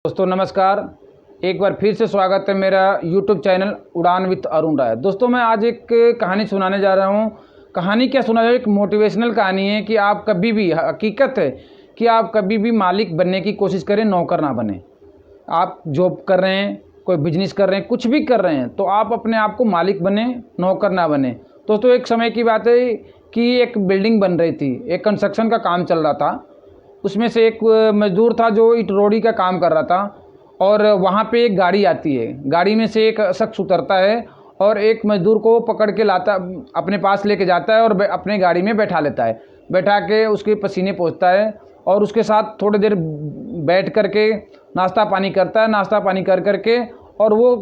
दोस्तों नमस्कार। एक बार फिर से स्वागत है मेरा यूट्यूब चैनल उड़ान विद अरुण राय। दोस्तों मैं आज एक कहानी सुनाने जा रहा हूँ। कहानी क्या सुना रहा हूँ, एक मोटिवेशनल कहानी है कि आप कभी भी, हकीकत है कि आप कभी भी मालिक बनने की कोशिश करें, नौकर ना बने। आप जॉब कर रहे हैं, कोई बिजनेस कर रहे हैं, कुछ भी कर रहे हैं, तो आप अपने आप को मालिक बने, नौकर ना बने। दोस्तों एक समय की बात है कि एक बिल्डिंग बन रही थी, एक कंस्ट्रक्शन का काम चल रहा था। उसमें से एक मज़दूर था जो ईंट रोड़ी का काम कर रहा था, और वहाँ पे एक गाड़ी आती है। गाड़ी में से एक शख्स उतरता है और एक मज़दूर को पकड़ के लाता, अपने पास लेके जाता है और अपने गाड़ी में बैठा लेता है। बैठा के उसके पसीने पोंछता है और उसके साथ थोड़ी देर बैठ कर के नाश्ता पानी करता है। नाश्ता पानी कर कर के और वो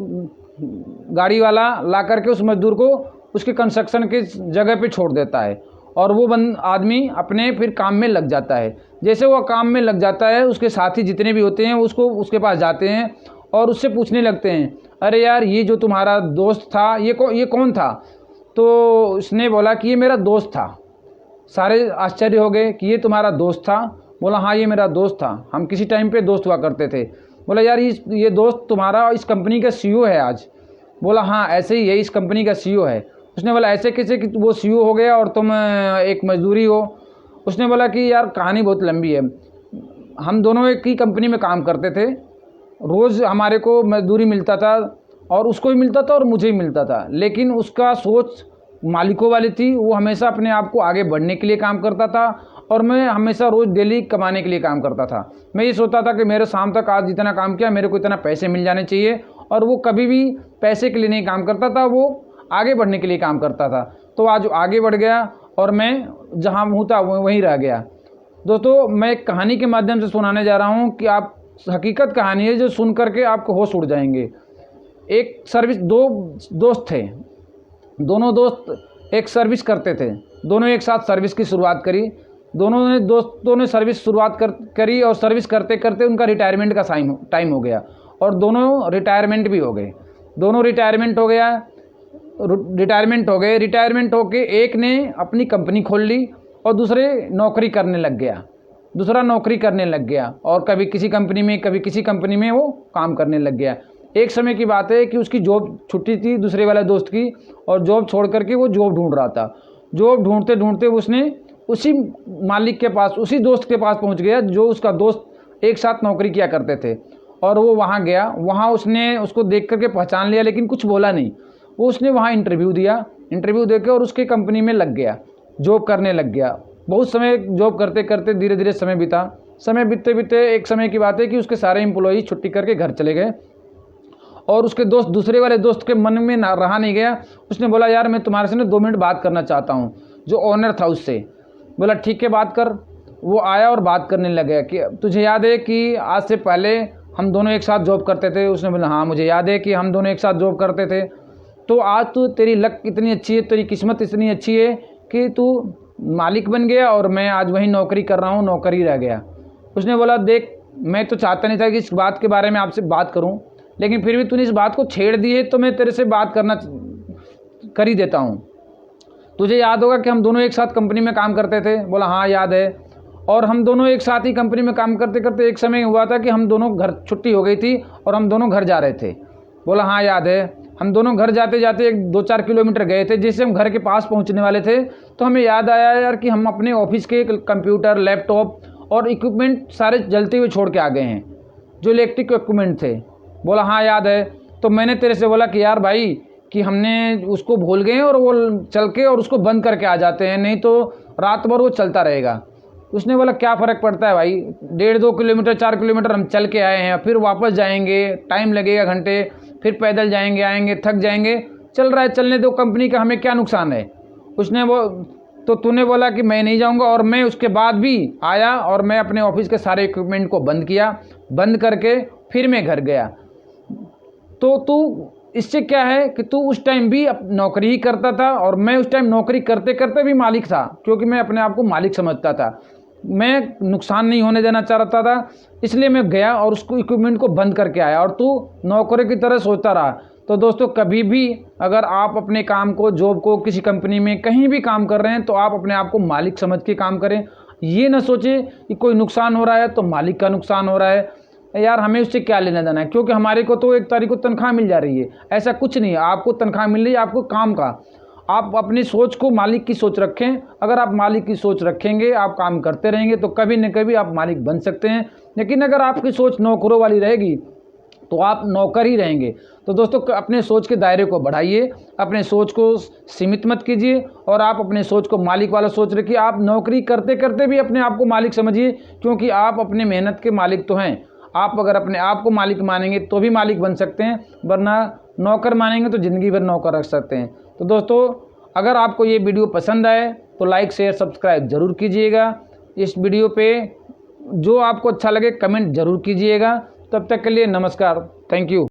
गाड़ी वाला ला कर के उस मज़दूर को उसके कंस्ट्रक्शन की जगह पे छोड़ देता है, और वो आदमी अपने फिर काम में लग जाता है। जैसे वो काम में लग जाता है, उसके साथी जितने भी होते हैं उसको उसके पास जाते हैं और उससे पूछने लगते हैं, अरे यार ये जो तुम्हारा दोस्त था ये कौन था? तो उसने बोला कि ये मेरा दोस्त था। सारे आश्चर्य हो गए कि ये तुम्हारा दोस्त था? बोला हाँ ये मेरा दोस्त था, हम किसी टाइम पे दोस्त हुआ करते थे। बोला यार ये दोस्त तुम्हारा इस कंपनी का सीईओ है आज? बोला हाँ ऐसे ही है, इस कंपनी का सीईओ है। उसने बोला ऐसे कैसे कि वो सीईओ हो गया और तुम एक मजदूरी हो? उसने बोला कि यार कहानी बहुत लंबी है। हम दोनों एक ही कंपनी में काम करते थे, रोज़ हमारे को मजदूरी मिलता था, और उसको भी मिलता था और मुझे भी मिलता था। लेकिन उसका सोच मालिकों वाली थी, वो हमेशा अपने आप को आगे बढ़ने के लिए काम करता था, और मैं हमेशा रोज़ डेली कमाने के लिए काम करता था। मैं ये सोचता था कि मेरे शाम तक आज जितना काम किया मेरे को इतना पैसे मिल जाने चाहिए, और वो कभी भी पैसे के लिए नहीं काम करता था, वो आगे बढ़ने के लिए काम करता था। तो आज आगे बढ़ गया और मैं जहाँ हूँ था वहीं रह गया। दोस्तों मैं एक कहानी के माध्यम से सुनाने जा रहा हूँ कि आप, हकीकत कहानी है जो सुन करके आपको होश उड़ जाएंगे। एक सर्विस, दो दोस्त थे, दोनों दोस्त एक सर्विस करते थे। दोनों एक साथ सर्विस की शुरुआत करी। दोस्तों ने सर्विस शुरुआत करी, और सर्विस करते करते उनका रिटायरमेंट का टाइम हो गया, और दोनों रिटायरमेंट भी हो गए। दोनों रिटायरमेंट हो गए। रिटायरमेंट होके एक ने अपनी कंपनी खोल ली और दूसरा नौकरी करने लग गया, और कभी किसी कंपनी में कभी किसी कंपनी में वो काम करने लग गया। एक समय की बात है कि उसकी जॉब छुट्टी थी दूसरे वाले दोस्त की, और जॉब छोड़ करके वो जॉब ढूंढ रहा था। जॉब ढूंढते ढूंढते उसने उसी मालिक के पास, उसी दोस्त के पास पहुंच गया जो उसका दोस्त एक साथ नौकरी किया करते थे। और वो वहाँ गया, वहाँ उसने उसको देख करके पहचान लिया, लेकिन कुछ बोला नहीं। वो उसने वहाँ इंटरव्यू दिया, इंटरव्यू देकर और उसके कंपनी में लग गया, जॉब करने लग गया। बहुत समय जॉब करते करते धीरे धीरे समय बीता। समय बीतते बीतते एक समय की बात है कि उसके सारे एम्प्लॉई छुट्टी करके घर चले गए, और उसके दोस्त, दूसरे वाले दोस्त के मन में रहा नहीं गया। उसने बोला यार मैं तुम्हारे से ना 2 मिनट बात करना चाहता हूँ, जो ओनर था उससे। बोला ठीक है बात कर। वो आया और बात करने लग गया कि तुझे याद है कि आज से पहले हम दोनों एक साथ जॉब करते थे? उसने बोला हाँ मुझे याद है कि हम दोनों एक साथ जॉब करते थे। तो आज तो तेरी लक इतनी अच्छी है, तेरी किस्मत इतनी अच्छी है कि तू मालिक बन गया, और मैं आज वहीं नौकरी कर रहा हूँ, नौकरी रह गया। उसने बोला देख मैं तो चाहता नहीं था कि इस बात के बारे में आपसे बात करूँ, लेकिन फिर भी तूने इस बात को छेड़ दी है तो मैं तेरे से बात कर ही देता हूँ। तुझे याद होगा कि हम दोनों एक साथ कंपनी में काम करते थे? बोला हाँ याद है। और हम दोनों एक साथ ही कंपनी में काम करते करते एक समय हुआ था कि हम दोनों घर, छुट्टी हो गई थी और हम दोनों घर जा रहे थे। बोला हाँ याद है। हम दोनों घर जाते जाते 2-4 किलोमीटर गए थे। जैसे हम घर के पास पहुंचने वाले थे तो हमें याद आया यार कि हम अपने ऑफिस के कंप्यूटर, लैपटॉप और इक्विपमेंट सारे जलते हुए छोड़ के आ गए हैं, जो इलेक्ट्रिक इक्विपमेंट थे। बोला हाँ याद है। तो मैंने तेरे से बोला कि यार भाई कि हमने उसको भूल गए और वो चल के और उसको बंद करके आ जाते हैं, नहीं तो रात भर वो चलता रहेगा। उसने बोला क्या फ़र्क पड़ता है भाई, 1.5-2 किलोमीटर 4 किलोमीटर हम चल के आए हैं, फिर वापस जाएंगे, टाइम लगेगा घंटे, फिर पैदल जाएंगे, आएंगे, थक जाएंगे, चल रहा है चलने दो, कंपनी का हमें क्या नुकसान है। उसने तो तूने बोला कि मैं नहीं जाऊंगा, और मैं उसके बाद भी आया और मैं अपने ऑफिस के सारे इक्विपमेंट को बंद किया, बंद करके फिर मैं घर गया। तो तू इससे क्या है कि तू उस टाइम भी नौकरी ही करता था, और मैं उस टाइम नौकरी करते करते भी मालिक था, क्योंकि मैं अपने आप को मालिक समझता था। मैं नुकसान नहीं होने देना चाहता था, इसलिए मैं गया और उसको इक्विपमेंट को बंद करके आया, और तू नौकरी की तरह सोचता रहा। तो दोस्तों कभी भी अगर आप अपने काम को, जॉब को, किसी कंपनी में कहीं भी काम कर रहे हैं तो आप अपने आप को मालिक समझ के काम करें। ये ना सोचें कि कोई नुकसान हो रहा है तो मालिक का नुकसान हो रहा है। यार हमें उससे क्या लेना देना है, क्योंकि हमारे को तो 1 तारीख को तनख्वाह मिल जा रही है। ऐसा कुछ नहीं है, आपको तनख्वाह मिल रही है आपको काम का। आप अपनी सोच को मालिक की सोच रखें। अगर आप मालिक की सोच रखेंगे, आप काम करते रहेंगे तो कभी न कभी आप मालिक बन सकते हैं। लेकिन अगर आपकी सोच नौकरों वाली रहेगी तो आप नौकर ही रहेंगे। तो दोस्तों अपने सोच के दायरे को बढ़ाइए, अपने सोच को सीमित मत कीजिए और आप अपने सोच को मालिक वाला सोच रखिए। आप नौकरी करते करते भी अपने आप को मालिक समझिए, क्योंकि आप अपने मेहनत के मालिक तो हैं। आप अगर अपने आप को मालिक मानेंगे तो भी मालिक बन सकते हैं, वरना नौकर मानेंगे तो ज़िंदगी भर नौकर रख सकते हैं। तो दोस्तों अगर आपको ये वीडियो पसंद आए तो लाइक शेयर सब्सक्राइब ज़रूर कीजिएगा। इस वीडियो पे जो आपको अच्छा लगे कमेंट ज़रूर कीजिएगा। तब तक के लिए नमस्कार, थैंक यू।